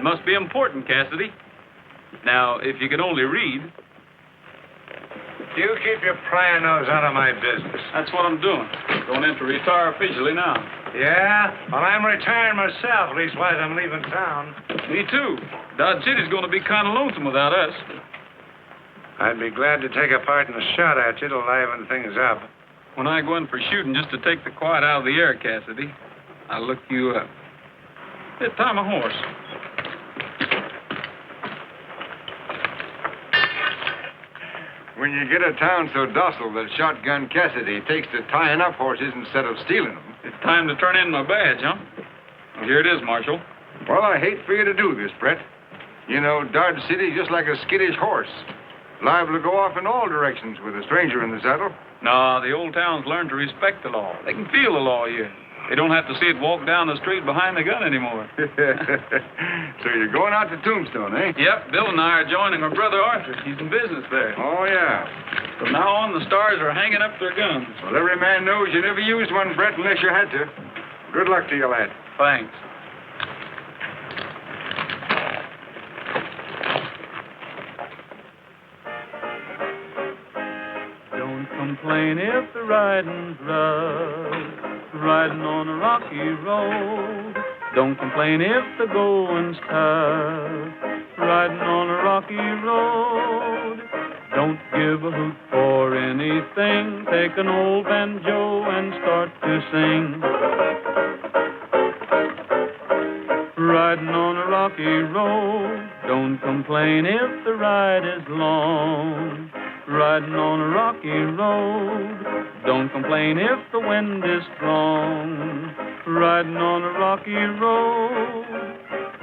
must be important, Cassidy. Now, if you could only read. You keep your prying nose out of my business. That's what I'm doing. Going in to retire officially now. Yeah? Well, I'm retiring myself. Leastwise, I'm leaving town. Me too. Dodge City's going to be kind of lonesome without us. I'd be glad to take a part in a shot at you to liven things up. When I go in for shooting just to take the quiet out of the air, Cassidy, I'll look you up. Hey, tie my horse. When you get a town so docile that Shotgun Cassidy takes to tying up horses instead of stealing them. It's time to turn in my badge, huh? Well, here it is, Marshal. Well, I hate for you to do this, Brett. You know, Dodge City's just like a skittish horse. Liable to go off in all directions with a stranger in the saddle. No, the old towns learn to respect the law. They can feel the law here. They don't have to see it walk down the street behind the gun anymore. So you're going out to Tombstone, eh? Yep, Bill and I are joining our brother Arthur. He's in business there. Oh, yeah. From now on, the stars are hanging up their guns. Well, every man knows you never used one, Brett, unless you had to. Good luck to you, lad. Thanks. Don't complain if the riding's rough, riding on a rocky road. Don't complain if the going's tough, riding on a rocky road. Don't give a hoot for anything. Take an old banjo and start to sing. Riding on a rocky road. Don't complain if the ride is long. Riding on a rocky road. Don't complain if the wind is strong. Riding on a rocky road.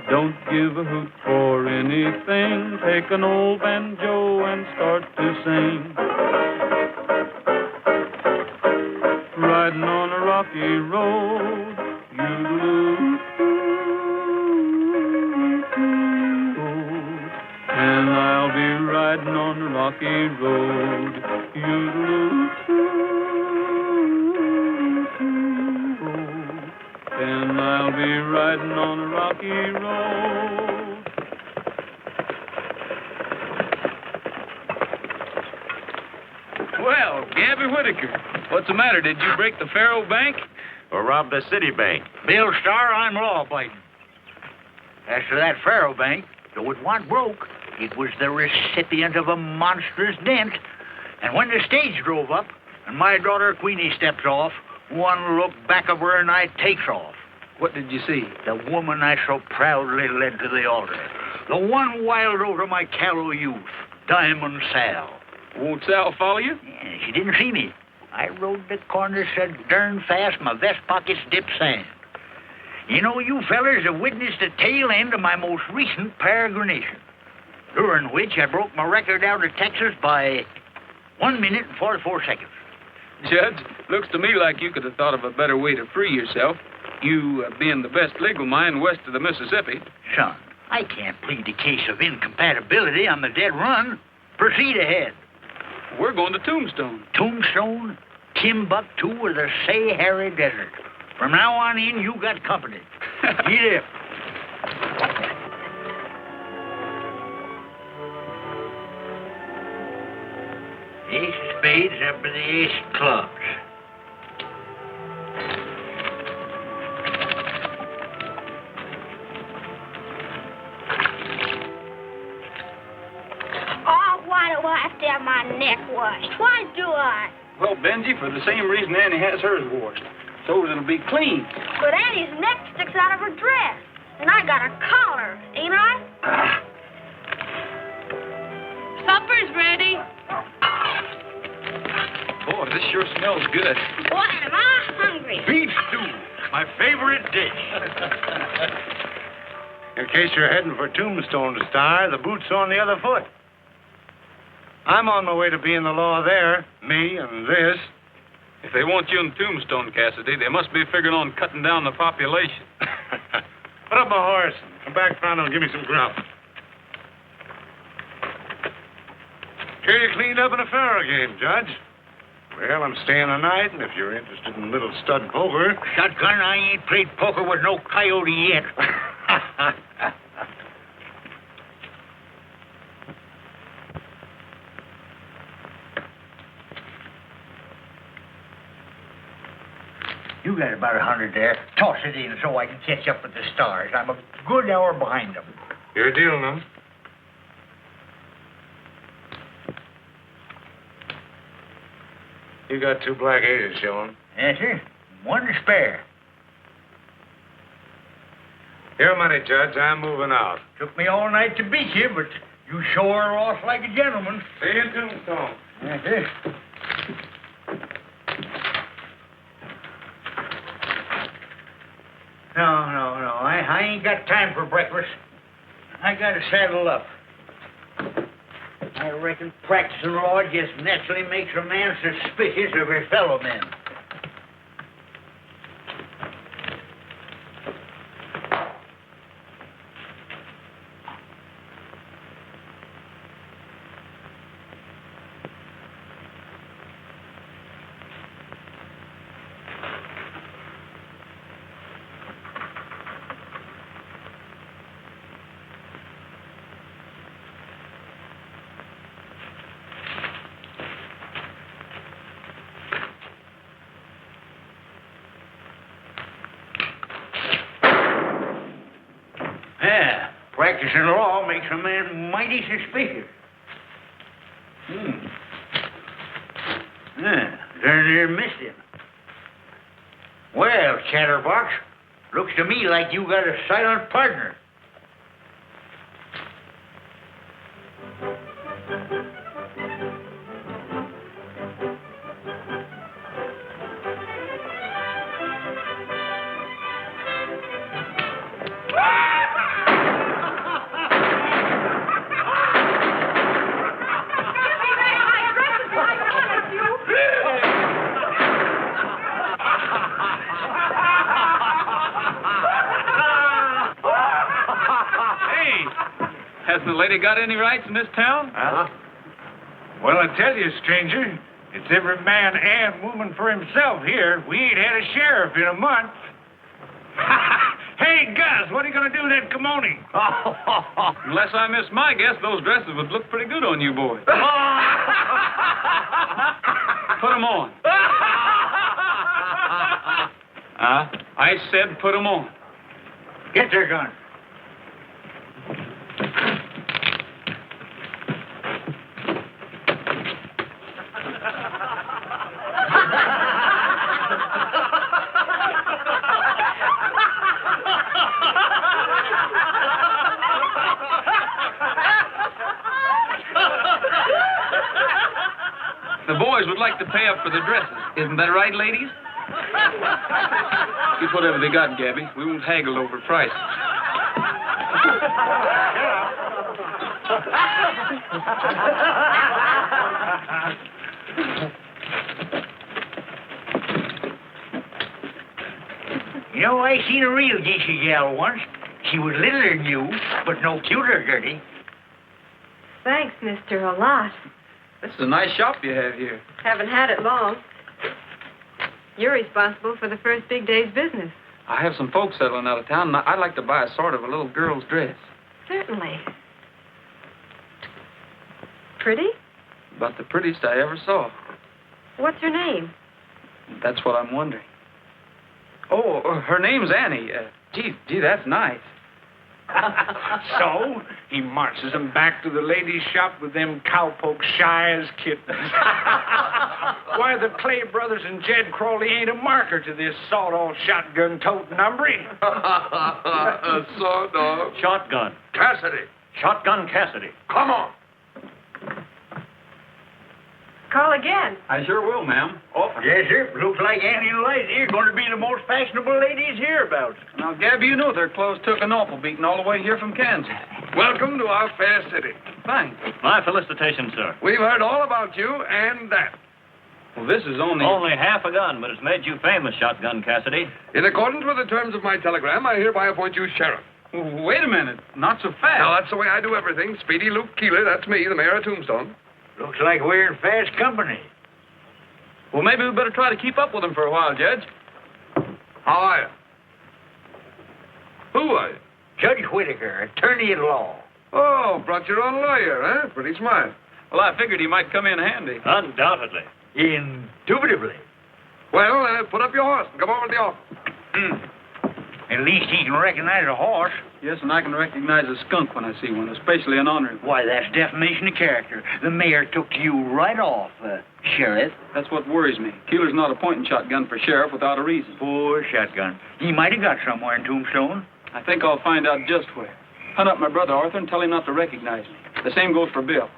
Don't give a hoot for anything. Take an old banjo and start to sing. Riding on a rocky road. And I'll be riding on a rocky road. And I'll be riding on a rocky road. Well, Gabby Whitaker, what's the matter? Did you break the Faro Bank? Or rob the city bank? Bill Starr, I'm law-abiding. As to that Faro Bank, though it wasn't broke, it was the recipient of a monstrous dent. And when the stage drove up, and my daughter Queenie steps off, one look back of her and I takes off. What did you see? The woman I so proudly led to the altar. The one wild over my callow youth, Diamond Sal. Won't Sal follow you? Yeah, she didn't see me. I rode the corner so darn fast my vest pockets dipped sand. You know, you fellers have witnessed the tail end of my most recent peregrination, during which I broke my record out of Texas by 1 minute and 44 seconds. Judge, looks to me like you could have thought of a better way to free yourself. You being the best legal mind west of the Mississippi. Son, I can't plead the case of incompatibility on the dead run. Proceed ahead. We're going to Tombstone. Tombstone, Timbuktu, or the Sahara Desert. From now on in, you got company. Get up. Ace of spades up to the ace of clubs. Oh, why do I have to have my neck washed? Why do I? Well, Benji, for the same reason Annie has hers washed. So it'll be clean. But Annie's neck sticks out of her dress. And I got a collar, ain't I? Supper's ready. Boy, this sure smells good. Boy, am I hungry. Beef stew, my favorite dish. In case you're heading for Tombstone, Star, the boot's on the other foot. I'm on my way to being the law there, me and this. If they want you in Tombstone, Cassidy, they must be figuring on cutting down the population. Put up my horse. Come back round and give me some grub. Sure you cleaned up in a faro game, Judge. Well, I'm staying the night, and if you're interested in little stud poker... Shotgun, I ain't played poker with no coyote yet. You got about 100 there. Toss it in so I can catch up with the stars. I'm a good hour behind them. Your deal, no? You got 2 black 8s showing. Yes, sir. 1 to spare. Your money, Judge. I'm moving out. Took me all night to beat you, but you show her off like a gentleman. See you in Tombstone. Yes, sir. No. I ain't got time for breakfast. I gotta saddle up. I reckon practicing law just naturally makes a man suspicious of his fellow men. Yeah, practicing law makes a man mighty suspicious. Yeah, darn near missed him. Well, Chatterbox, looks to me like you got a silent partner. Hasn't the lady got any rights in this town? Huh? Well, I tell you, stranger, it's every man and woman for himself here. We ain't had a sheriff in a month. Hey, Gus, what are you going to do with that kimono? Unless I miss my guess, those dresses would look pretty good on you boys. Put them on. I said put them on. Get their gun. The boys would like to pay up for the dresses. Isn't that right, ladies? Get whatever they got, Gabby. We won't haggle over price. You know, I seen a real geisha gal once. She was littler than you, but no cuter, Gertie. Thanks, mister, a lot. This is a nice shop you have here. Haven't had it long. You're responsible for the first big day's business. I have some folks settling out of town, and I'd like to buy a sort of a little girl's dress. Certainly. Pretty? About the prettiest I ever saw. What's her name? That's what I'm wondering. Oh, her name's Annie. Gee, that's nice. So, he marches them back to the ladies' shop with them cowpokes shy as kittens. Why, the Clay brothers and Jed Crawley ain't a marker to this sawed-off shotgun-toting number. Sawed-off. Shotgun. Cassidy. Shotgun Cassidy. Come on. Call again. I sure will, ma'am. Often. Yes, sir. Looks like Annie and Liza are going to be the most fashionable ladies hereabouts. Now, Gabby, you know their clothes took an awful beating all the way here from Kansas. Welcome to our fair city. Thanks. My felicitations, sir. We've heard all about you and that. Well, this is only... Only half a gun, but it's made you famous, Shotgun Cassidy. In accordance with the terms of my telegram, I hereby appoint you sheriff. Wait a minute. Not so fast. Now, that's the way I do everything. Speedy Luke Keeler, that's me, the mayor of Tombstone. Looks like we're in fast company. Well, maybe we better try to keep up with him for a while, Judge. How are you? Who are you? Judge Whitaker, attorney at law. Oh, brought your own lawyer, huh? Pretty smart. Well, I figured he might come in handy. Undoubtedly. Indubitably. Well, put up your horse and come over to the office. At least he can recognize a horse. Yes, and I can recognize a skunk when I see one, especially an ornery one. Why, that's defamation of character. The mayor took to you right off, Sheriff. That's what worries me. Keeler's not appointing shotgun for sheriff without a reason. Poor shotgun. He might have got somewhere in Tombstone. I think I'll find out just where. Hunt up my brother Arthur and tell him not to recognize me. The same goes for Bill.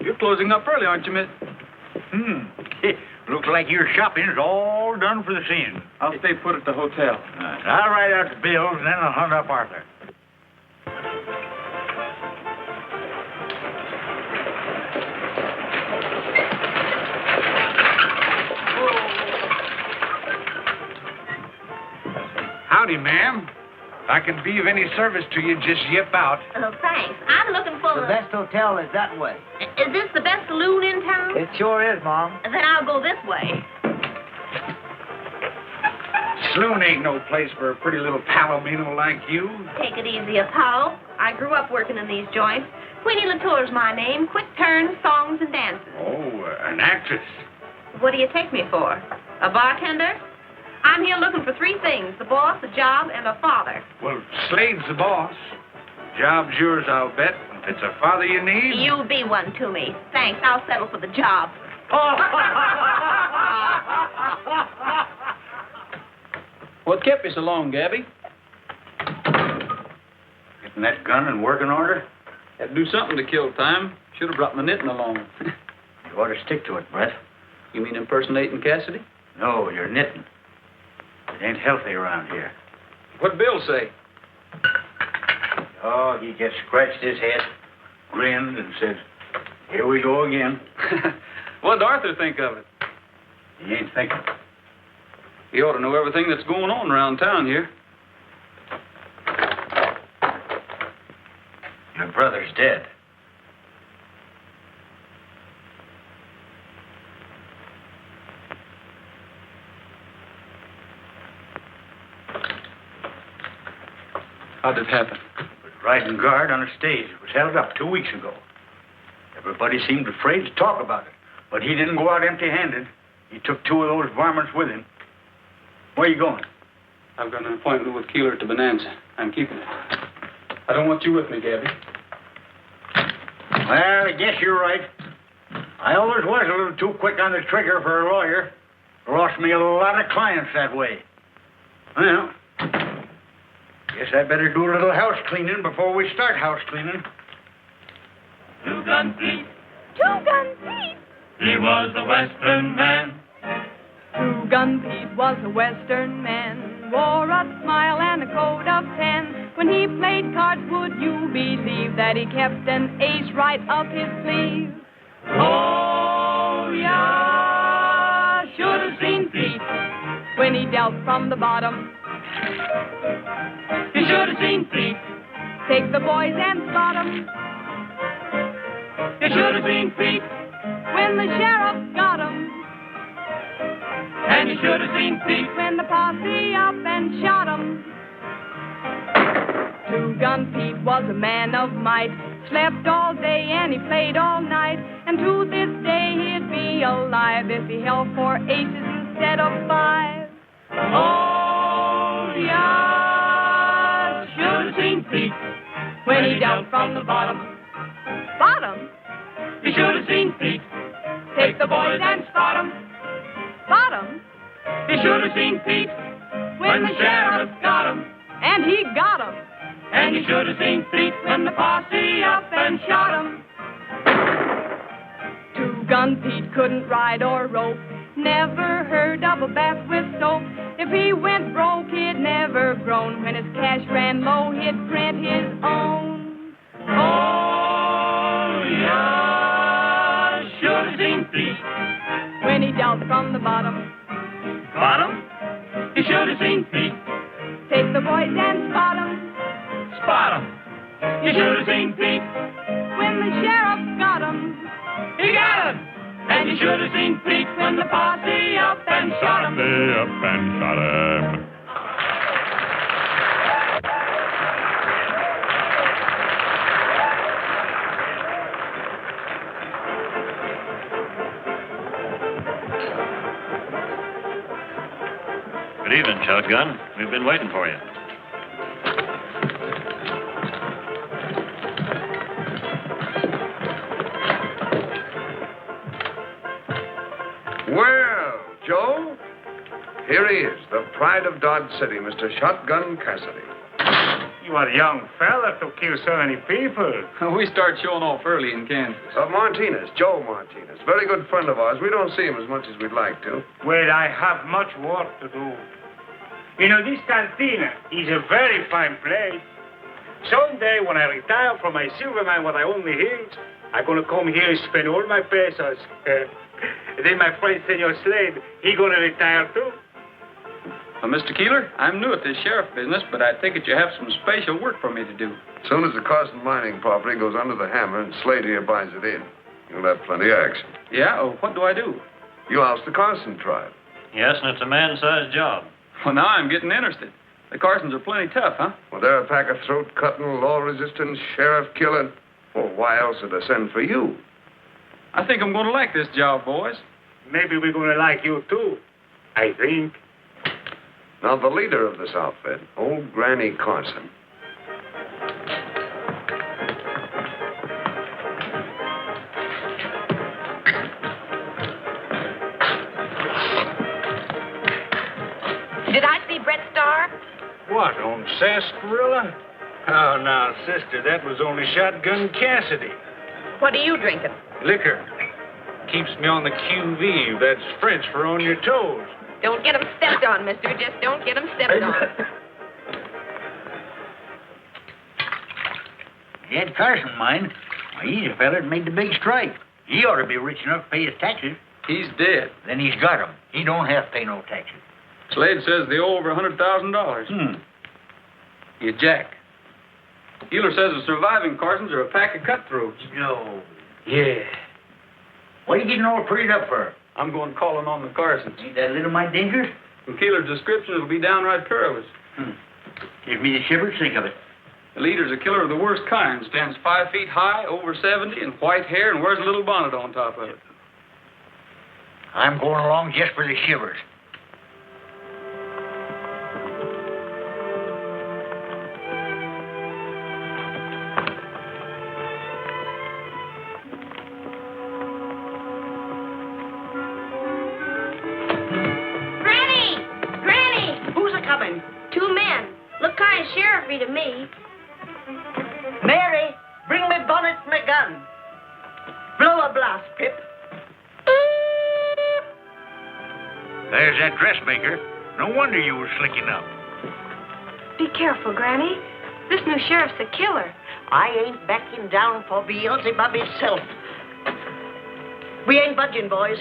You're closing up early, aren't you, miss? Looks like your shopping's all done for the season. I'll stay put at the hotel. I'll write out the bills, and then I'll hunt up Arthur. Howdy, ma'am. If I can be of any service to you, just yip out. Oh, thanks. I'm looking for The best hotel is that way. Is this the best saloon in town? It sure is, Mom. Then I'll go this way. Saloon ain't no place for a pretty little palomino like you. Take it easy, Apollo. I grew up working in these joints. Queenie Latour's my name. Quick turns, songs, and dances. Oh, an actress. What do you take me for? A bartender? I'm here looking for three things: the boss, a job, and a father. Well, Slade's the boss. Job's yours, I'll bet. If it's a father you need... You be one to me. Thanks. I'll settle for the job. What kept you so long, Gabby? Getting that gun in working order? Had to do something to kill time. Should have brought my knitting along. You ought to stick to it, Brett. You mean impersonating Cassidy? No, you're knitting. It ain't healthy around here. What'd Bill say? Oh, he just scratched his head, grinned, and said, "Here we go again." What'd Arthur think of it? He ain't thinking. He ought to know everything that's going on around town here. Your brother's dead. How'd it happen? Was riding guard on a stage. It was held up 2 weeks ago. Everybody seemed afraid to talk about it. But he didn't go out empty-handed. He took 2 of those varmints with him. Where you going? I've got an appointment with Keeler at the Bonanza. I'm keeping it. I don't want you with me, Gabby. Well, I guess you're right. I always was a little too quick on the trigger for a lawyer. Lost me a lot of clients that way. Well, guess I better do a little house cleaning before we start house cleaning. Two-gun Pete, Two-gun Pete. he was a Western man. Two-gun Pete was a Western man, wore a smile and a coat of tan. When he played cards, would you believe that he kept an ace right up his sleeve? Oh, yeah, should have seen Pete when he dealt from the bottom. You should have seen Pete. Take the boys and spot 'em You should have seen Pete. when the sheriff got 'em. And you should have seen Pete. When the posse up and shot 'em. Two-gun Pete was a man of might, slept all day and he played all night, and to this day he'd be alive if he held 4 aces instead of 5. Oh, yeah, should have seen Pete. When he dealt from the bottom. Bottom? You should have seen Pete. Take the boys and spot 'em. Bottom? You should have seen Pete. When the sheriff got 'em. And he got 'em. And you should have seen Pete when the posse up and shot him. Two-gun Pete couldn't ride or rope, never heard of a bath with soap. If he went broke, he'd never groan. When his cash ran low, he'd print his own. Oh, yeah, should have seen Pete. When he dealt from the bottom. Bottom? You should have seen Pete. Take the boys and spot 'em. Spot him. You should have seen Pete. When the sheriff got 'em. He got him. And you should have seen Pete when the posse up and shot him. They up and shot him. Good evening, Shotgun. We've been waiting for you. Well, Joe, here he is, the pride of Dodge City, Mr. Shotgun Cassidy. You are a young fella to kill so many people. We start showing off early in Kansas. Martinez, Joe Martinez. Very good friend of ours. We don't see him as much as we'd like to. Well, I have much work to do. You know, this cantina is a very fine place. Someday, when I retire from my silver mine, what I only hear, I'm going to come here and spend all my pesos. Then my friend, Senor Slade, he going to retire too. Well, Mr. Keeler, I'm new at this sheriff business, but I take it you have some special work for me to do. As soon as the Carson mining property goes under the hammer and Slade here buys it in, you'll have plenty of action. Yeah? Oh, what do I do? You oust the Carson tribe. Yes, and it's a man-sized job. Well, now I'm getting interested. The Carsons are plenty tough, huh? Well, they're a pack of throat-cutting, law-resistant, sheriff-killing. Well, why else would I send for you? I think I'm going to like this job, boys. Maybe we're going to like you too, I think. Now, the leader of this outfit, old Granny Carson. Did I see Brett Starr? What, on sarsaparilla? Oh, now, sister, that was only Shotgun Cassidy. What are you drinking? Liquor. Keeps me on the QV. That's French for on your toes. Don't get 'em stepped on, mister. Just don't get 'em stepped on. Ed Carson, mind. Well, he's a fella that made the big strike. He ought to be rich enough to pay his taxes. He's dead. Then he's got 'em. He don't have to pay no taxes. Slade says they owe over $100,000. You jack. Keeler says the surviving Carsons are a pack of cutthroats. No. Yeah. What are you getting all prettied up for? I'm going calling on the Carsons. Ain't that a little mite dangerous? From Keeler's description, it'll be downright perilous. Give me the shivers, think of it. The leader's a killer of the worst kind. Stands 5 feet high, over 70, and white hair, and wears a little bonnet on top of it. I'm going along just for the shivers. To me. Mary, bring me bonnet and a gun. Blow a blast, Pip. There's that dressmaker. No wonder you were slicking up. Be careful, Granny. This new sheriff's a killer. I ain't backing down for Beelzebub himself. We ain't budging, boys.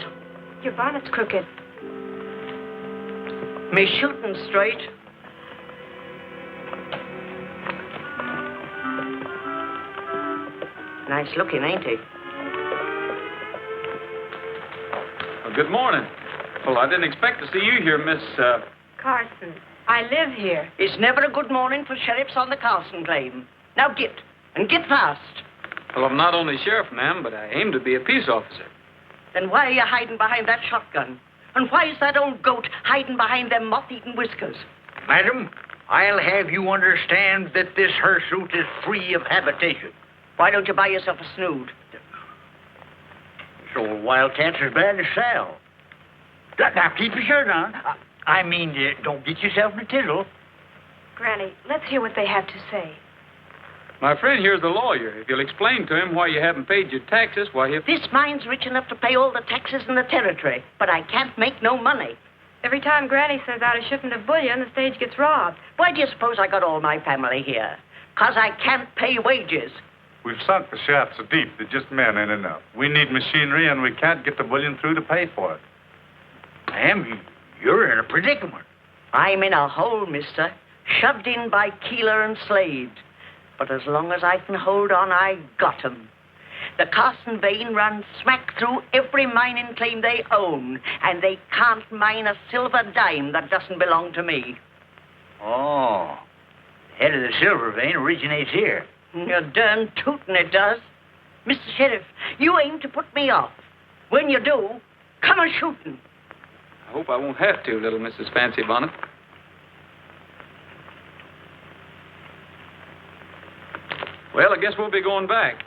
Your bonnet's crooked. Me shooting straight. Nice looking, ain't he? Well, good morning. Well, I didn't expect to see you here, Miss, Carson, I live here. It's never a good morning for sheriffs on the Carson claim. Now get, and get fast. Well, I'm not only sheriff, ma'am, but I aim to be a peace officer. Then why are you hiding behind that shotgun? And why is that old goat hiding behind them moth-eaten whiskers? Madam, I'll have you understand that this hirsute is free of habitation. Why don't you buy yourself a snood? This old wildcat's as bad as Sal. Now, keep your shirt on. I mean, don't get yourself in a tizzle. Granny, let's hear what they have to say. My friend here's the lawyer. If you'll explain to him why you haven't paid your taxes, why you... This mine's rich enough to pay all the taxes in the territory, but I can't make no money. Every time Granny sends out a shipment of bullion, the stage gets robbed. Why do you suppose I got all my family here? 'Cause I can't pay wages. We've sunk the shaft so deep that just men ain't enough. We need machinery, and we can't get the bullion through to pay for it. Ma'am, you're in a predicament. I'm in a hole, mister, shoved in by Keeler and Slade. But as long as I can hold on, I got 'em. The Carson vein runs smack through every mining claim they own, and they can't mine a silver dime that doesn't belong to me. Oh, the head of the silver vein originates here. You're darn tootin' it does. Mr. Sheriff, you aim to put me off. When you do, come a shootin'. I hope I won't have to, little Mrs. Fancy Bonnet. Well, I guess we'll be going back.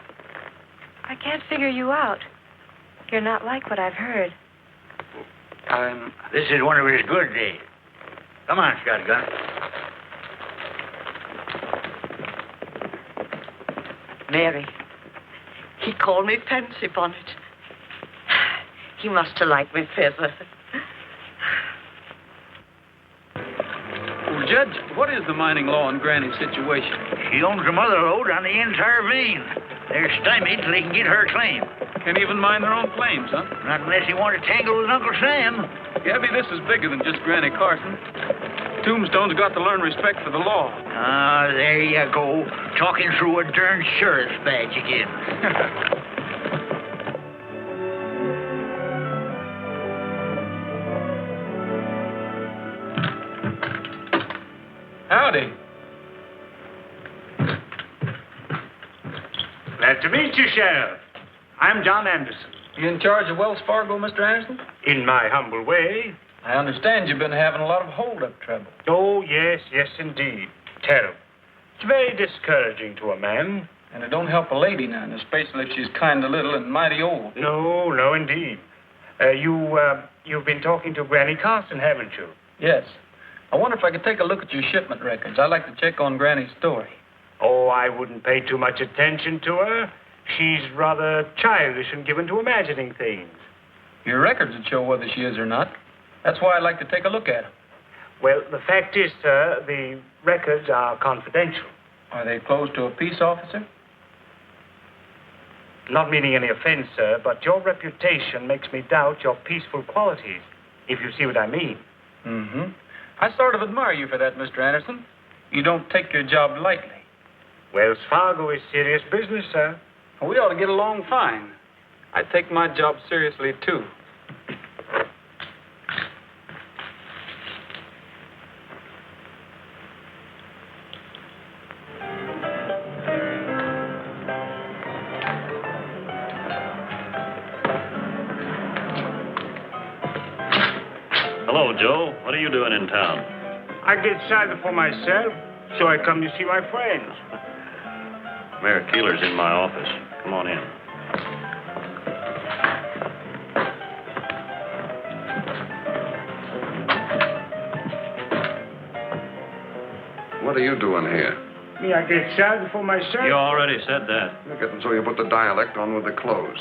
I can't figure you out. You're not like what I've heard. This is one of his good days. Come on, shotgun. Mary, he called me fancy bonnet. He must have liked me feather. Well, Judge, what is the mining law in Granny's situation? She owns a mother lode on the entire vein. They're stymied till they can get her claim. Can't even mine their own claims, huh? Not unless you want to tangle with Uncle Sam. Gabby, this is bigger than just Granny Carson. Tombstone's got to learn respect for the law. Ah, there you go. Talking through a darn sheriff's badge again. Howdy. Glad to meet you, Sheriff. I'm John Anderson. You in charge of Wells Fargo, Mr. Anderson? In my humble way. I understand you've been having a lot of hold-up trouble. Oh, yes, indeed. Terrible. It's very discouraging to a man. And it don't help a lady none, especially if she's kind of little and mighty old. No, indeed. You've been talking to Granny Carson, haven't you? Yes. I wonder if I could take a look at your shipment records. I'd like to check on Granny's story. Oh, I wouldn't pay too much attention to her. She's rather childish and given to imagining things. Your records would show whether she is or not. That's why I'd like to take a look at them. Well, the fact is, sir, the records are confidential. Are they closed to a peace officer? Not meaning any offense, sir, but your reputation makes me doubt your peaceful qualities, if you see what I mean. Mm-hmm. I sort of admire you for that, Mr. Anderson. You don't take your job lightly. Wells Fargo is serious business, sir. We ought to get along fine. I take my job seriously, too. Hello, Joe. What are you doing in town? I get excited for myself, so I come to see my friends. Mayor Keeler's in my office. Come on in. What are you doing here? Me, I get excited for myself. You already said that. Look at them so you put the dialect on with the clothes.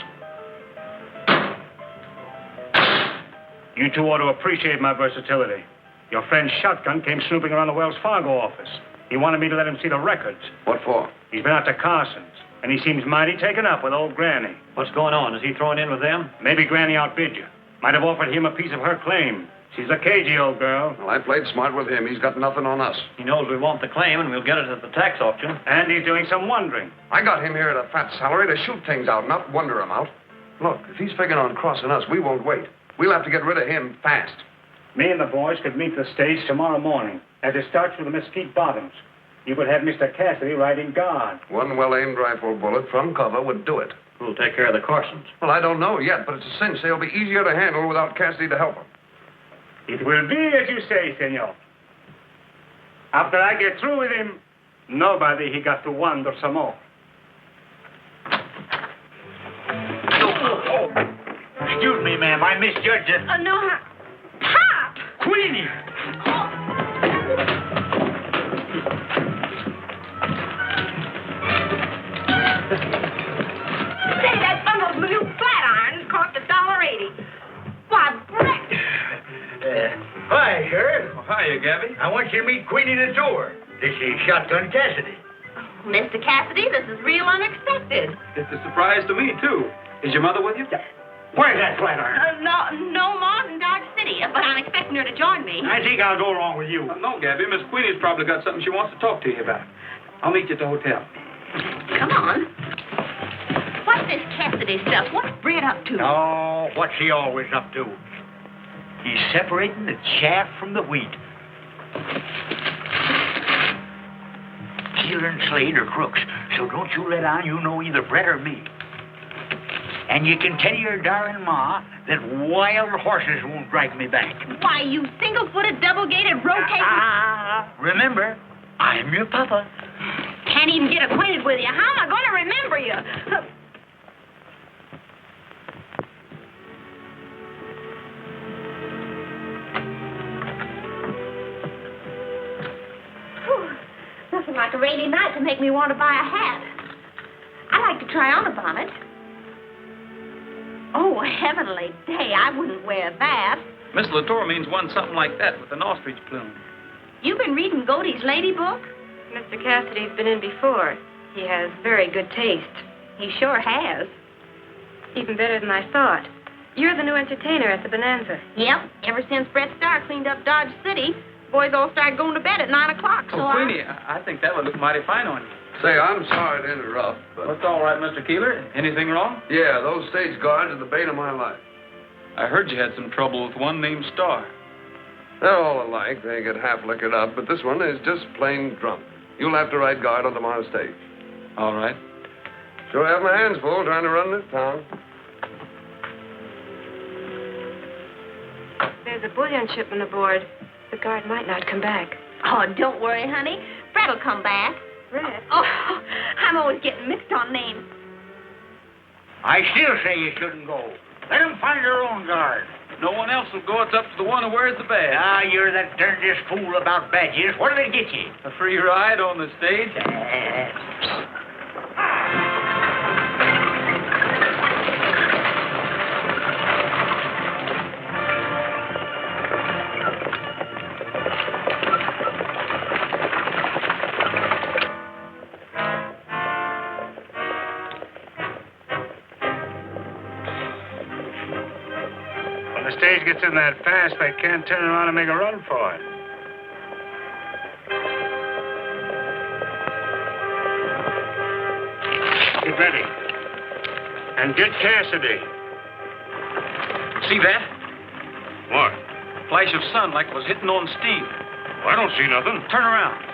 You two ought to appreciate my versatility. Your friend Shotgun came snooping around the Wells Fargo office. He wanted me to let him see the records. What for? He's been out to Carson's, and he seems mighty taken up with old Granny. What's going on? Is he throwing in with them? Maybe Granny outbid you. Might have offered him a piece of her claim. She's a cagey old girl. Well, I played smart with him. He's got nothing on us. He knows we want the claim, and we'll get it at the tax auction. And he's doing some wondering. I got him here at a fat salary to shoot things out, not wonder him out. Look, if he's figuring on crossing us, we won't wait. We'll have to get rid of him fast. Me and the boys could meet the stage tomorrow morning, as it starts with the Mesquite Bottoms. You could have Mr. Cassidy riding guard. One well-aimed rifle bullet from cover would do it. Who'll take care of the Carsons? Well, I don't know yet, but it's a cinch they'll be easier to handle without Cassidy to help them. It will be as you say, senor. After I get through with him, nobody he got to wonder some more. Excuse me, ma'am. I misjudged it. No, Pop! Queenie! Say, that bundle of new flat irons cost $1.80. Why, Brett! Hi, Sheriff. Oh, hiya, Gabby. I want you to meet Queenie the door. This is Shotgun Cassidy. Mr. Cassidy, this is real unexpected. It's a surprise to me, too. Is your mother with you? Where's that flat iron? No, Ma's in Dodge City, but I'm expecting her to join me. I think I'll go along with you. No, Gabby. Miss Queenie's probably got something she wants to talk to you about. I'll meet you at the hotel. Come on. What's this Cassidy stuff? What's Brett up to? Oh, what's he always up to? He's separating the chaff from the wheat. Keeler and Slade are crooks, so don't you let on you know either Brett or me. And you can tell your darling ma that wild horses won't drag me back. Why, you single-footed, double-gated, rotating... Remember, I'm your papa. Can can't even get acquainted with you. How am I going to remember you? Nothing like a rainy night to make me want to buy a hat. I like to try on a bonnet. Oh, heavenly day, I wouldn't wear that. Miss Latour means one something like that with an ostrich plume. You've been reading Godey's Lady book? Mr. Cassidy's been in before. He has very good taste. He sure has. Even better than I thought. You're the new entertainer at the Bonanza. Yep. Ever since Brett Starr cleaned up Dodge City, boys all started going to bed at 9 o'clock. So Queenie, I think that would look mighty fine on you. Say, I'm sorry to interrupt, but... What's all right, Mr. Keeler? Anything wrong? Yeah, those stage guards are the bane of my life. I heard you had some trouble with one named Starr. They're all alike. They get half liquored up, but this one is just plain drunk. You'll have to ride guard on tomorrow's stage. All right. Sure have my hands full trying to run this town. There's a bullion shipment aboard. The guard might not come back. Oh, don't worry, honey. Fred'll come back. Fred? Oh, I'm always getting mixed on names. I still say you shouldn't go. Let them find their own guard. No one else will go. It's up to the one who wears the badge. Ah, you're that darndest fool about badges. What do they get you? A free ride on the stage? When the stage gets in that fast, they can't turn around and make a run for it. Get ready. And get Cassidy. See that? What? Flash of sun like it was hitting on Steve. I don't see nothing. Turn around.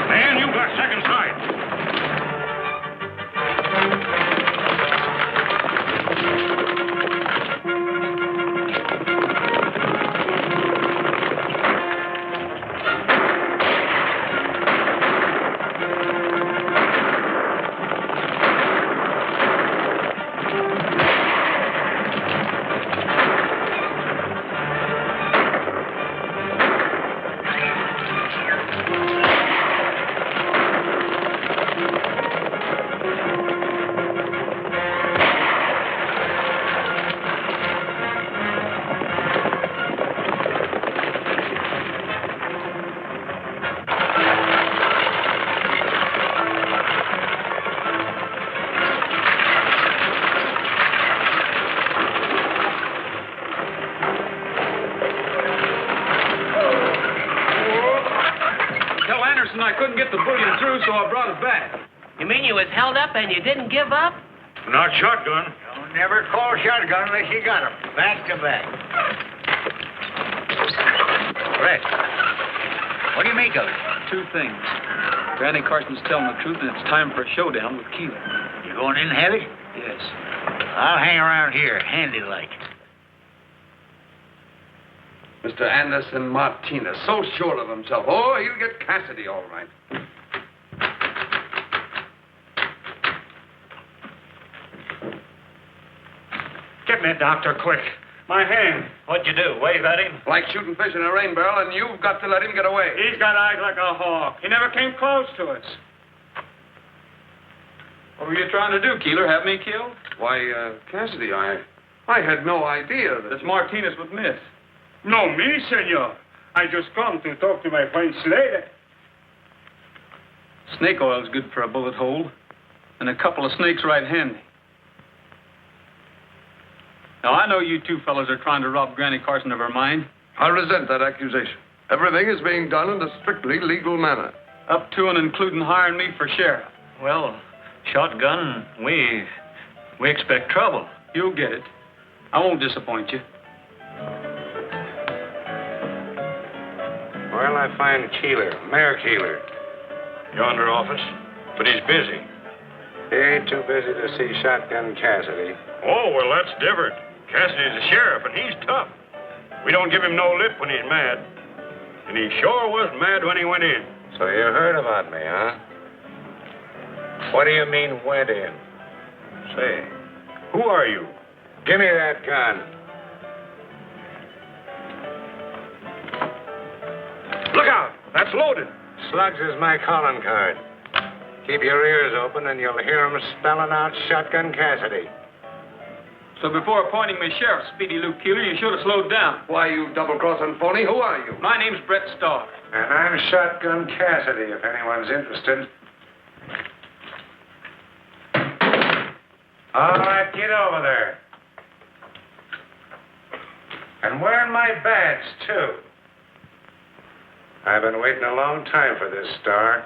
Man, you got second sight. I couldn't get the bullion through, so I brought it back. You mean you was held up and you didn't give up? Not shotgun. Don't never call shotgun unless you got 'em. Back to back. Brett, what do you make of it? Two things. Granny Carson's telling the truth, and it's time for a showdown with Keeler. You going in and have it? Yes. I'll hang around here, handy-like. Mr. Anderson Martinez, so sure of himself. Oh, he'll get Cassidy all right. Get me a doctor, quick. My hand. What'd you do, wave at him? Like shooting fish in a rain barrel, and you've got to let him get away. He's got eyes like a hawk. He never came close to us. What were you trying to do, Keeler? Have me killed? Why, Cassidy, I had no idea that... It's Martinez with Miss. No, me, senor. I just come to talk to my friend Slater. Snake oil's good for a bullet hole, and a couple of snakes right handy. Now, I know you two fellows are trying to rob Granny Carson of her mine. I resent that accusation. Everything is being done in a strictly legal manner. Up to and including hiring me for sheriff. Well, shotgun, we expect trouble. You'll get it. I won't disappoint you. Well, I find Keeler, Mayor Keeler. Yonder office, but he's busy. He ain't too busy to see Shotgun Cassidy. Oh, well, that's different. Cassidy's the sheriff, and he's tough. We don't give him no lip when he's mad. And he sure was mad when he went in. So you heard about me, huh? What do you mean, went in? Say, who are you? Give me that gun. Look out! That's loaded. Slugs is my calling card. Keep your ears open and you'll hear 'em spelling out Shotgun Cassidy. So before appointing me sheriff, Speedy Luke Keeler, you should have slowed down. Why, you double-crossing phony? Who are you? My name's Brett Starr. And I'm Shotgun Cassidy, if anyone's interested. All right, get over there. And wearing my badge, too. I've been waiting a long time for this, Star.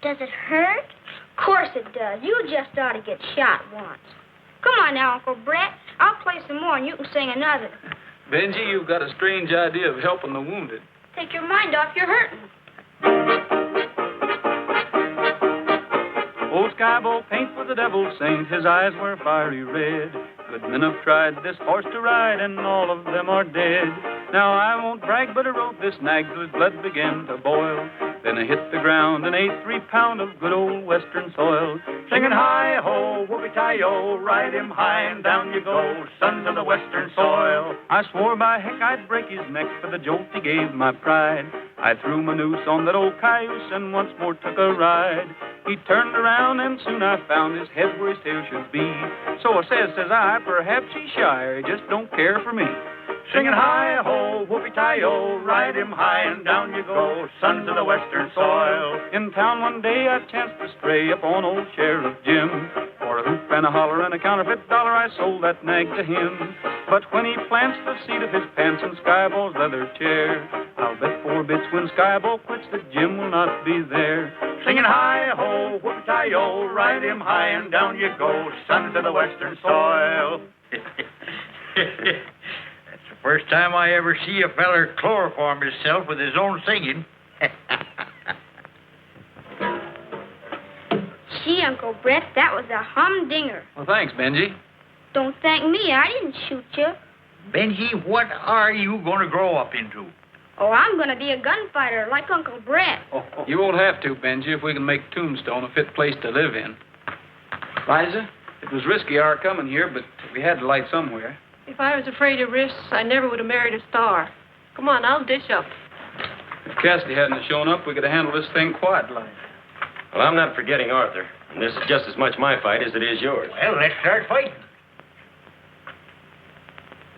Does it hurt? Of course it does. You just ought to get shot once. Come on now, Uncle Brett. I'll play some more and you can sing another. Benji, you've got a strange idea of helping the wounded. Take your mind off your hurting. Old Skybolt paint was the devil's saint. His eyes were fiery red. Good men have tried this horse to ride, and all of them are dead. Now I won't brag, but I rode this nag till his blood began to boil. Then I hit the ground and ate 3 pound of good old western soil. Singing hi-ho, whoopee-tie-yo, ride him high and down you go, sons of the western soil. I swore by heck I'd break his neck for the jolt he gave my pride. I threw my noose on that old cayuse and once more took a ride. He turned around and soon I found his head where his tail should be. So I says I, perhaps he's shy, he just don't care for me. Singing hi-ho, whoopee-tie-yo, ride him high and down you go, sons of the western soil. In town one day I chanced to stray upon old Sheriff Jim. For a hoop and a holler and a counterfeit dollar I sold that nag to him. But when he plants the seat of his pants in Skyball's leather chair, I'll bet 4 bits when Skyball quits that Jim will not be there. Singing hi-ho, whoopee-tie-yo, ride him high and down you go, sons of the western soil. First time I ever see a feller chloroform himself with his own singing. Gee, Uncle Brett, that was a humdinger. Well, thanks, Benji. Don't thank me. I didn't shoot you. Benji, what are you going to grow up into? Oh, I'm going to be a gunfighter like Uncle Brett. You won't have to, Benji, if we can make Tombstone a fit place to live in. Liza, it was risky our coming here, but we had to light somewhere. If I was afraid of risks, I never would have married a star. Come on, I'll dish up. If Cassidy hadn't shown up, we could have handled this thing quiet like. Well, I'm not forgetting Arthur. And this is just as much my fight as it is yours. Well, let's start fighting.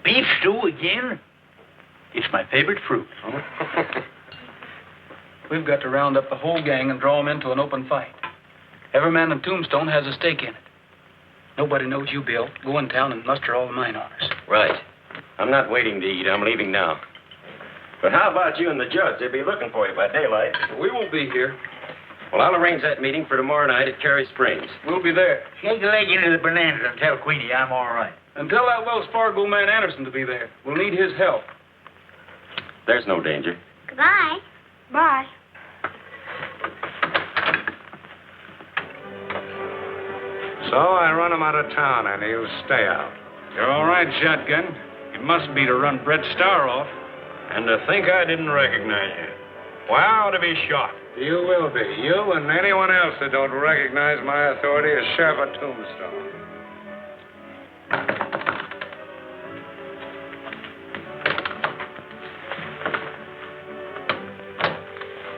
Beef stew again? It's my favorite fruit. We've got to round up the whole gang and draw them into an open fight. Every man in Tombstone has a stake in it. Nobody knows you, Bill. Go in town and muster all the mine owners. Right. I'm not waiting to eat. I'm leaving now. But how about you and the judge? They'll be looking for you by daylight. We won't be here. Well, I'll arrange that meeting for tomorrow night at Cary Springs. We'll be there. Shake a leg into the bananas and tell Queenie I'm all right. And tell that Wells Fargo man Anderson to be there. We'll need his help. There's no danger. Goodbye. Bye. So I run him out of town, and he'll stay out. You're all right, Shotgun. It must be to run Brett Starr off. And to think I didn't recognize you. Wow, to be shot. You will be. You and anyone else that don't recognize my authority as Sheriff of Tombstone.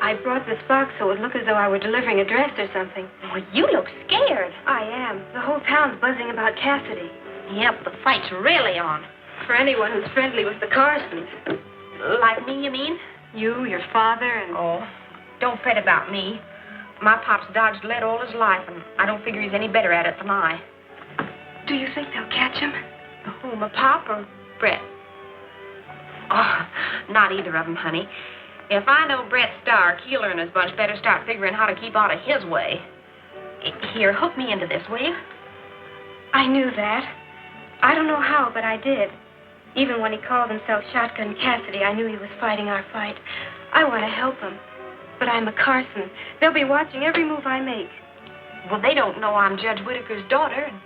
I I brought this box so it would look as though I were delivering a dress or something. Well, you look scared. I am. The whole town's buzzing about Cassidy. Yep, the fight's really on. For anyone who's friendly with the Carsons. Like me, you mean? You, your father, and... Oh, don't fret about me. My pop's dodged lead all his life, and I don't figure he's any better at it than I. Do you think they'll catch him? Who, my pop or Brett? Oh, not either of them, honey. If I know Brett's star, Keeler and his bunch better start figuring how to keep out of his way. Here, hook me into this, will you? I knew that. I don't know how, but I did. Even when he called himself Shotgun Cassidy, I knew he was fighting our fight. I want to help him. But I'm a Carson. They'll be watching every move I make. Well, they don't know I'm Judge Whitaker's daughter, and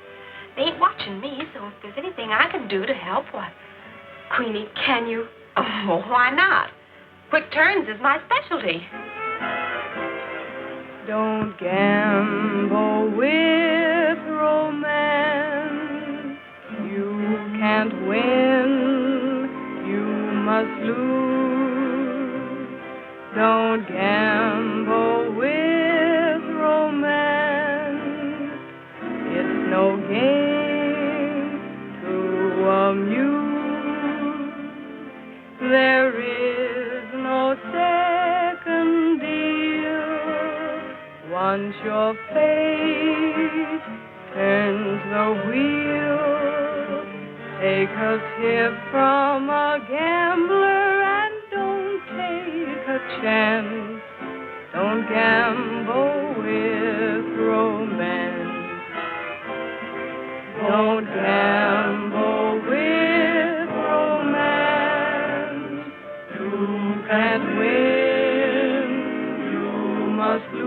they ain't watching me, so if there's anything I can do to help, why... Queenie, can you? Oh, why not? Quick turns is my specialty. Don't gamble with romance. You can't win, you must lose. Don't gamble with romance. It's no game to amuse. There is no second deal. Once your fate turns the wheel, take a tip from a gambler and don't take a chance. Don't gamble with romance. Don't gamble with romance. You can't win, you must lose.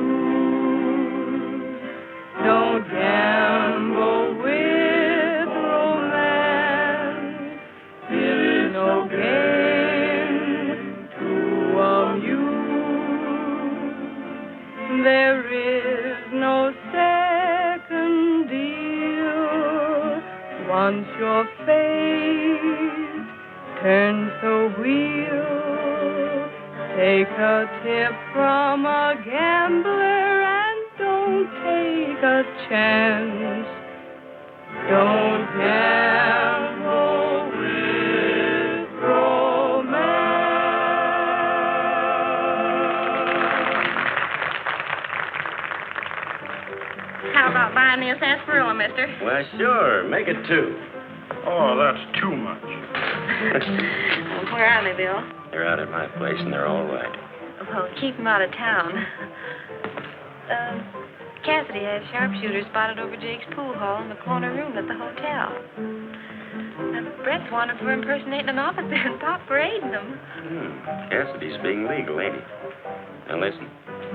Don't gamble with romance. It's no game to amuse. There is no second deal. Once your fate turns the wheel, take a tip from a gambler and don't take a chance. Don't gamble with How about buying me a sarsaparilla, mister? Well, sure. Make it 2. Oh, that's too much. Where are they, Bill? They're out at my place, and they're all right. Well, keep them out of town. Cassidy has sharpshooters spotted over Jake's pool hall in the corner room at the hotel. Brett's wanted for impersonating an officer and Pop parading them. Cassidy's being legal, ain't he? Now, listen.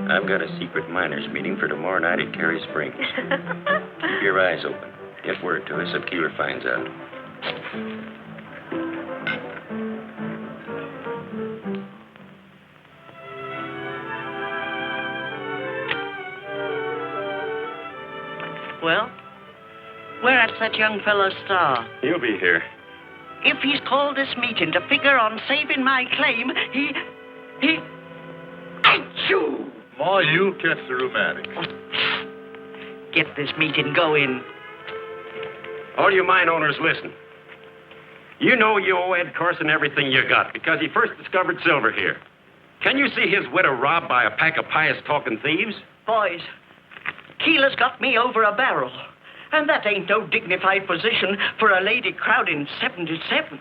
I've got a secret miners' meeting for tomorrow night at Cary Springs. Keep your eyes open. Get word to us if Keeler finds out. Well, where's that young fellow's star? He'll be here. If he's called this meeting to figure on saving my claim, he... Achoo! Ma, you'll catch the rheumatics. Get this meeting going. All you mine owners, listen. You know you owe Ed Carson everything you got because he first discovered silver here. Can you see his widow robbed by a pack of pious-talking thieves? Boys, Keeler's got me over a barrel. And that ain't no dignified position for a lady crowding 77.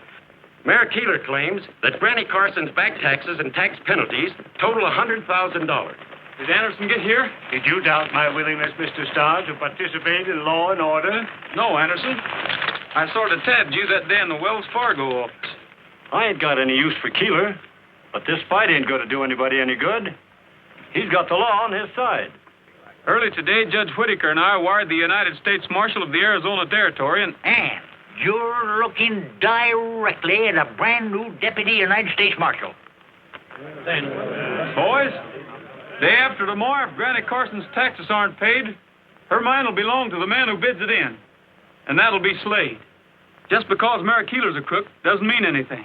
Mayor Keeler claims that Granny Carson's back taxes and tax penalties total $100,000. Did Anderson get here? Did you doubt my willingness, Mr. Starr, to participate in law and order? No, Anderson. I sort of tabbed you that day in the Wells Fargo office. I ain't got any use for Keeler, but this fight ain't going to do anybody any good. He's got the law on his side. Early today, Judge Whitaker and I wired the United States Marshal of the Arizona Territory And you're looking directly at a brand new Deputy United States Marshal. Boys, day after tomorrow, if Granny Carson's taxes aren't paid, her mine will belong to the man who bids it in. And that'll be Slade. Just because Mary Keeler's a crook doesn't mean anything.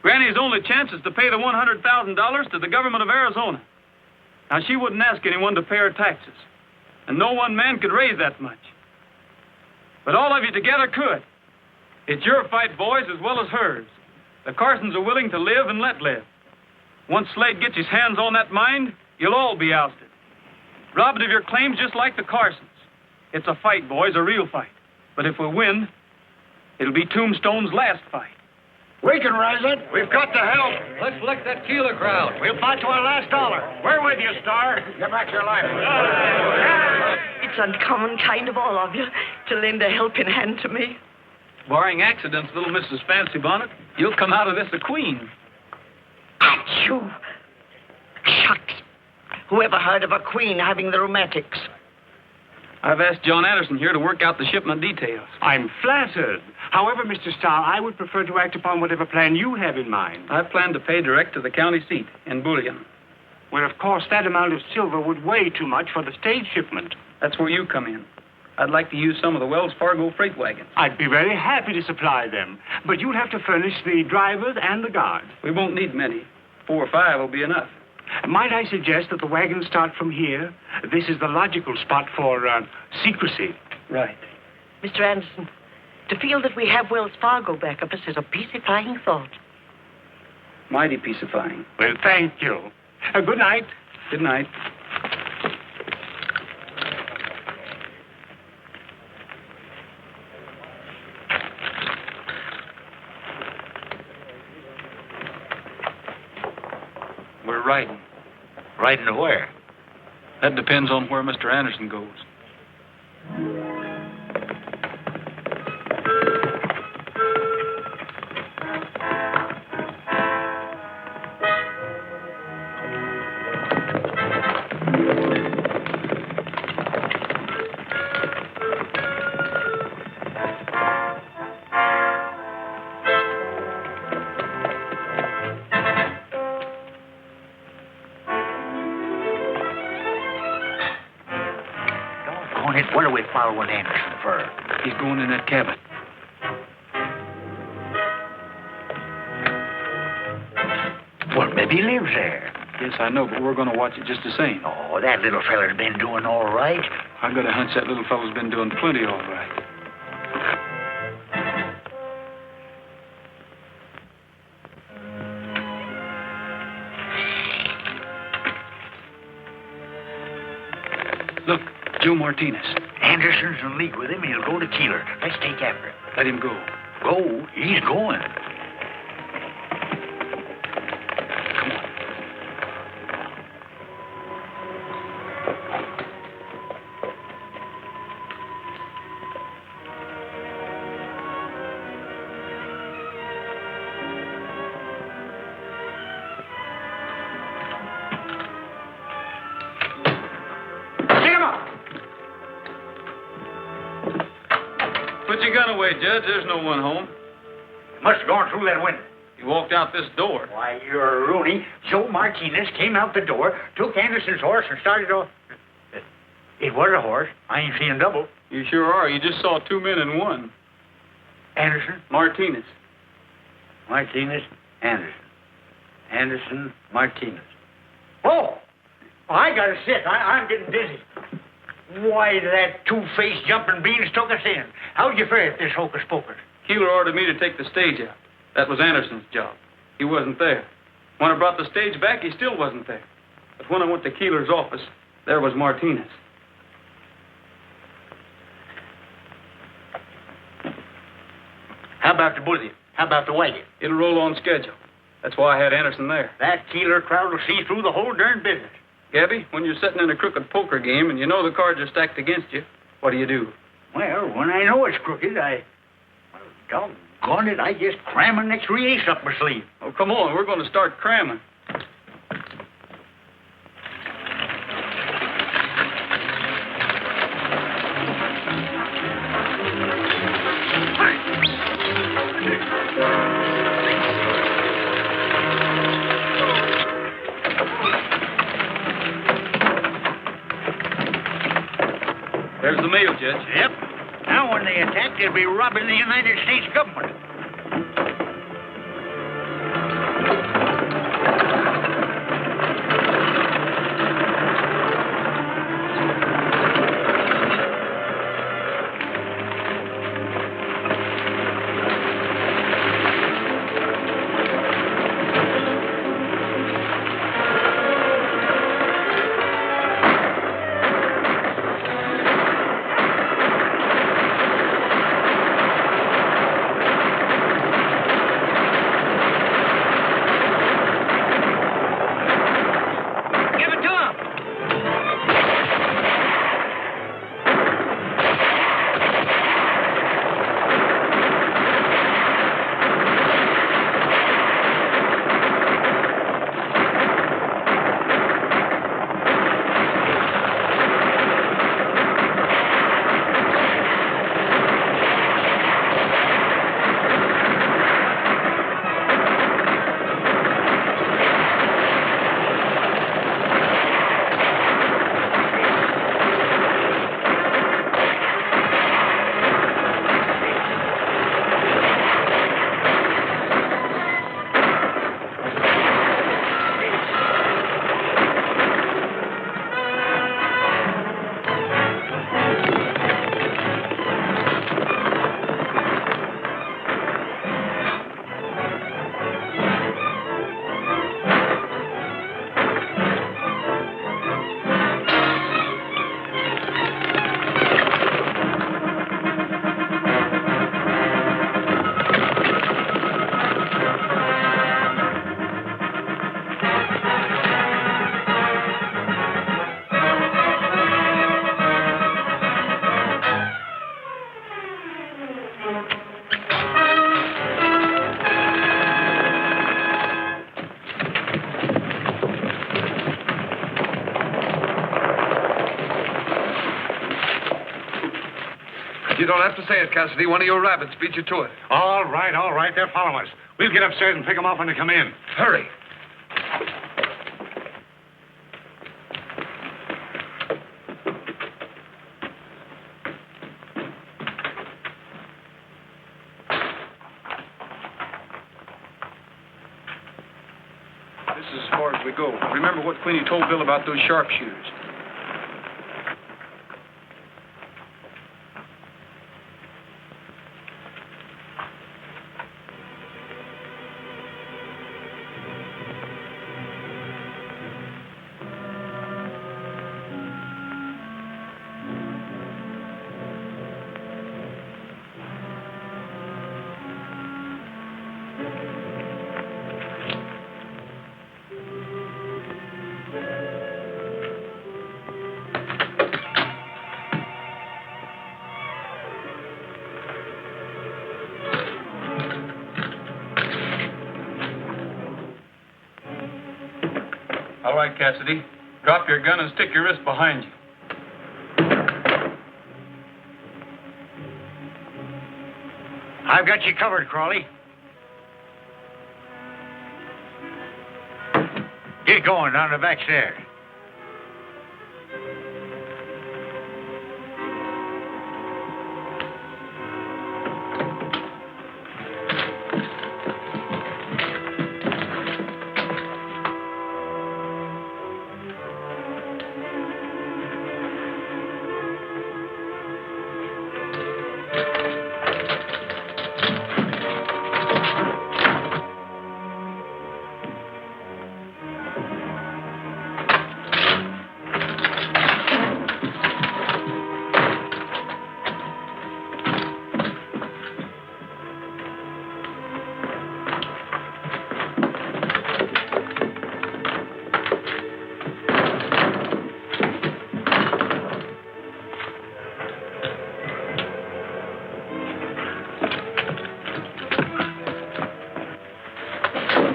Granny's only chance is to pay the $100,000 to the government of Arizona. Now, she wouldn't ask anyone to pay her taxes. And no one man could raise that much. But all of you together could. It's your fight, boys, as well as hers. The Carsons are willing to live and let live. Once Slade gets his hands on that mine, you'll all be ousted. Robbed of your claims just like the Carsons. It's a fight, boys, a real fight. But if we win, it'll be Tombstone's last fight. We can rise it. We've got to help. Let's lick that Keeler crowd. We'll fight to our last dollar. We're with you, Star. Get back your life. It's uncommon kind of all of you to lend a helping hand to me. Barring accidents, little Mrs. Fancy Bonnet, you'll come out of this a queen. Achoo! Shucks. Whoever heard of a queen having the rheumatics? I've asked John Anderson here to work out the shipment details. I'm flattered. However, Mr. Starr, I would prefer to act upon whatever plan you have in mind. I plan to pay direct to the county seat in bullion. Well, of course, that amount of silver would weigh too much for the stage shipment. That's where you come in. I'd like to use some of the Wells Fargo freight wagons. I'd be very happy to supply them, but you'll have to furnish the drivers and the guards. We won't need many. 4 or 5 will be enough. Might I suggest that the wagons start from here? This is the logical spot for secrecy. Right. Mr. Anderson, to feel that we have Wells Fargo back of us is a peacifying thought. Mighty peacifying. Well, thank you. Good night. Good night. We're riding. Riding to where? That depends on where Mr. Anderson goes. What are we following Anderson for? He's going in that cabin. Well, maybe he lives there. Yes, I know, but we're going to watch it just the same. Oh, that little feller's been doing all right. I got a hunch that little fellow's been doing plenty all right. Look, Joe Martinez. Anderson's in league with him. He'll go to Keeler. Let's take after him. Let him go. Go? He's going. Come on. Put your gun away, Judge. There's no one home. Must have gone through that window. He walked out this door. Why, you're a Rooney. Joe Martinez came out the door, took Anderson's horse, and started off. It was a horse. I ain't seen double. You sure are. You just saw 2 men in one. Anderson? Martinez. Martinez, Anderson. Anderson, Martinez. Oh! I gotta sit. I'm getting dizzy. Why, that two-faced jumping beans took us in. How'd you fare at this hocus-pocus? Keeler ordered me to take the stage out. That was Anderson's job. He wasn't there. When I brought the stage back, he still wasn't there. But when I went to Keeler's office, there was Martinez. How about the bullion? How about the wagon? It'll roll on schedule. That's why I had Anderson there. That Keeler crowd will see through the whole darn business. Gabby, when you're sitting in a crooked poker game and you know the cards are stacked against you, what do? Well, when I know it's crooked, doggone it, I just cram an extra ace up my sleeve. Oh, come on, we're going to start cramming. There's the mail, Judge. Yep. Now, when they attack, they'll be robbing the United States government. You don't have to say it, Cassidy. One of your rabbits beat you to it. All right. They're following us. We'll get upstairs and pick them up when they come in. Hurry. This is as far as we go. Remember what Queenie told Bill about those sharpshooters. All right, Cassidy. Drop your gun and stick your wrist behind you. I've got you covered, Crawley. Get going down the back stairs.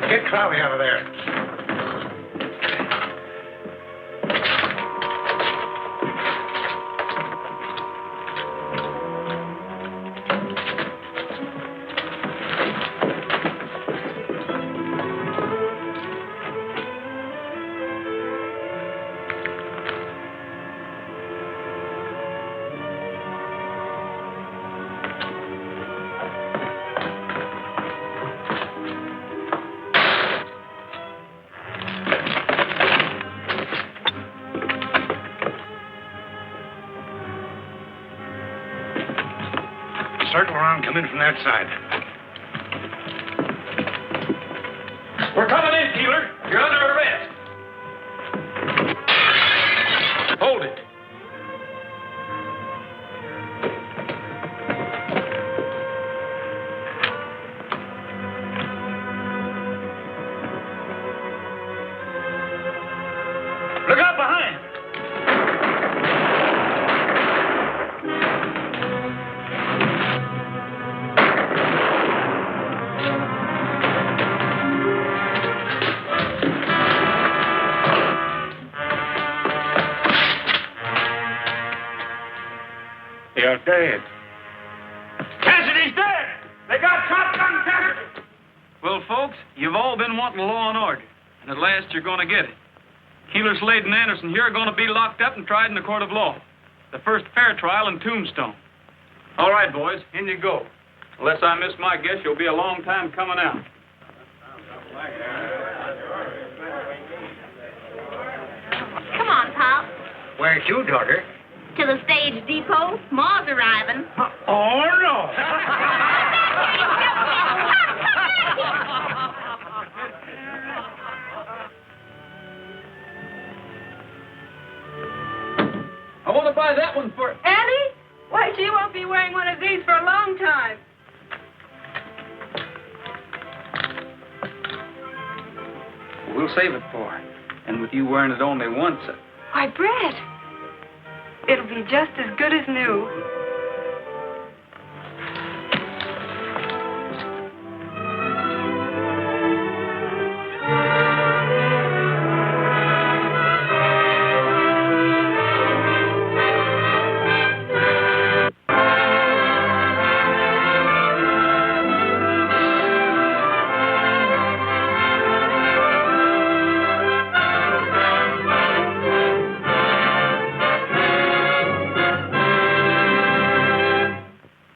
Get Crawley out of there. Circle around, come in from that side. We're coming in, Keeler. You're under arrest. Hold it. Look out behind. You're dead. Cassidy's dead. They got shotgun Cassidy. Well, folks, you've all been wanting law and order, and at last you're going to get it. Keeler, Slade, and Anderson here are going to be locked up and tried in the court of law. The first fair trial in Tombstone. All right, boys, in you go. Unless I miss my guess, you'll be a long time coming out. Come on, Pop. Where to, daughter? To the stage depot. Ma's arriving. Oh, no. I want to buy that one for... Annie? Why, she won't be wearing one of these for a long time. We'll save it for her. And with you wearing it only once... Why, Brett, it'll be just as good as new.